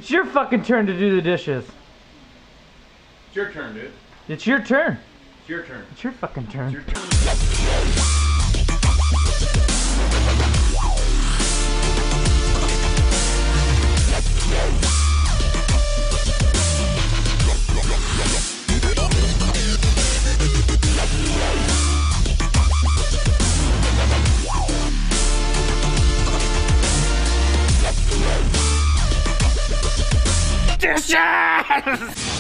It's your fucking turn to do the dishes. It's your turn, dude. It's your turn. It's your turn. It's your fucking turn. It's your turn. Dishes!